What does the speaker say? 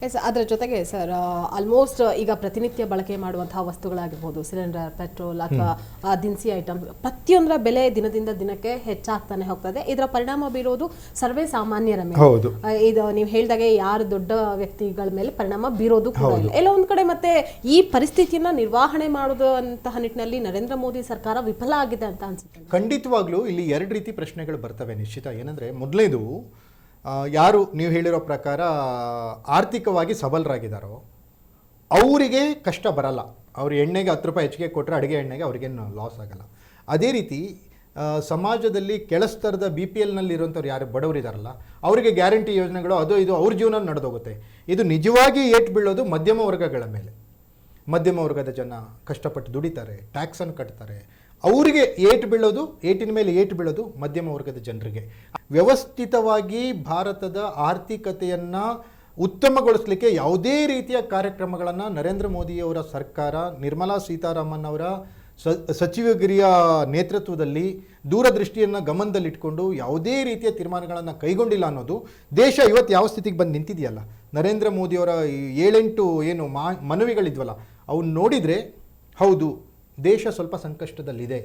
S, ಅದರ ಜೊತೆಗೆ sir almost ಈಗ ಪ್ರತಿನಿತ್ಯ ಬಳಕೆ ಮಾಡುವಂತಹ ವಸ್ತುಗಳಾಗಿರ್ಬೋದು, ಸಿಲಿಂಡರ್, ಪೆಟ್ರೋಲ್ ಅಥವಾ ದಿನಸಿ ಐಟಮ್, ಪ್ರತಿಯೊಂದರ ಬೆಲೆ ದಿನದಿಂದ ದಿನಕ್ಕೆ ಹೆಚ್ಚಾಗ್ತಾನೆ ಹೋಗ್ತದೆ. ಇದರ ಪರಿಣಾಮ ಬೀರೋದು ಸರ್ವೇ ಸಾಮಾನ್ಯರ ಮೇಲೆ. ಇದು ನೀವು ಹೇಳಿದಾಗೆ ಯಾರು ದೊಡ್ಡ ವ್ಯಕ್ತಿಗಳ ಮೇಲೆ ಪರಿಣಾಮ ಬೀರೋದು ಕೂಡ ಇಲ್ಲ. ಎಲ್ಲ ಒಂದ್ ಕಡೆ ಮತ್ತೆ ಈ ಪರಿಸ್ಥಿತಿಯನ್ನ ನಿರ್ವಹಣೆ ಮಾಡುವಂತಹ ನಿಟ್ಟಿನಲ್ಲಿ ನರೇಂದ್ರ ಮೋದಿ ಸರ್ಕಾರ ವಿಫಲ ಆಗಿದೆ ಅಂತ ಅನ್ಸುತ್ತೆ. ಖಂಡಿತವಾಗ್ಲೂ ಇಲ್ಲಿ ಎರಡು ರೀತಿ ಪ್ರಶ್ನೆಗಳು ಬರ್ತವೆ ನಿಶ್ಚಿತ. ಏನಂದ್ರೆ ಮೊದಲನೇದು, ಯಾರು ನೀವು ಹೇಳಿರೋ ಪ್ರಕಾರ ಆರ್ಥಿಕವಾಗಿ ಸಬಲರಾಗಿದ್ದಾರೋ ಅವರಿಗೆ ಕಷ್ಟ ಬರಲ್ಲ. ಅವ್ರು ಎಣ್ಣೆಗೆ 10 ರೂಪಾಯಿ ಹೆಚ್ಚಿಗೆ ಕೊಟ್ಟರೆ ಅಡುಗೆ ಎಣ್ಣೆಗೆ ಅವ್ರಿಗೇನು ಲಾಸ್ ಆಗಲ್ಲ. ಅದೇ ರೀತಿ ಸಮಾಜದಲ್ಲಿ ಕೆಳಸ್ತರದ BPLನಲ್ಲಿ ಇರುವಂಥವ್ರು ಯಾರು ಬಡವರಿದ್ದಾರಲ್ಲ ಅವರಿಗೆ ಗ್ಯಾರಂಟಿ ಯೋಜನೆಗಳು ಅದು ಇದು ಅವ್ರ ಜೀವನ ನಡೆದೋಗುತ್ತೆ. ಇದು ನಿಜವಾಗಿ ಏಟು ಬೀಳೋದು ಮಧ್ಯಮ ವರ್ಗಗಳ ಮೇಲೆ. ಮಧ್ಯಮ ವರ್ಗದ ಜನ ಕಷ್ಟಪಟ್ಟು ದುಡಿತಾರೆ, ಟ್ಯಾಕ್ಸನ್ನು ಕಟ್ತಾರೆ, ಅವರಿಗೆ ಏಟಿನ ಮೇಲೆ ಏಟು ಬೀಳೋದು ಮಧ್ಯಮ ವರ್ಗದ ಜನರಿಗೆ. ವ್ಯವಸ್ಥಿತವಾಗಿ ಭಾರತದ ಆರ್ಥಿಕತೆಯನ್ನು ಉತ್ತಮಗೊಳಿಸಲಿಕ್ಕೆ ಯಾವುದೇ ರೀತಿಯ ಕಾರ್ಯಕ್ರಮಗಳನ್ನು ನರೇಂದ್ರ ಮೋದಿಯವರ ಸರ್ಕಾರ, ನಿರ್ಮಲಾ ಸೀತಾರಾಮನ್ ಅವರ ಸಚಿವಗಿರಿಯ ನೇತೃತ್ವದಲ್ಲಿ ದೂರದೃಷ್ಟಿಯನ್ನು ಗಮನದಲ್ಲಿಟ್ಕೊಂಡು ಯಾವುದೇ ರೀತಿಯ ತೀರ್ಮಾನಗಳನ್ನು ಕೈಗೊಂಡಿಲ್ಲ ಅನ್ನೋದು ದೇಶ ಇವತ್ತು ಯಾವ ಸ್ಥಿತಿಗೆ ಬಂದು ನಿಂತಿದೆಯಲ್ಲ. ನರೇಂದ್ರ ಮೋದಿಯವರ 7-8 ಏನು ಮನವಿಗಳಿದ್ವಲ್ಲ ಅವನ್ನ ನೋಡಿದರೆ ಹೌದು ದೇಶ ಸ್ವಲ್ಪ ಸಂಕಷ್ಟದಲ್ಲಿದೆ.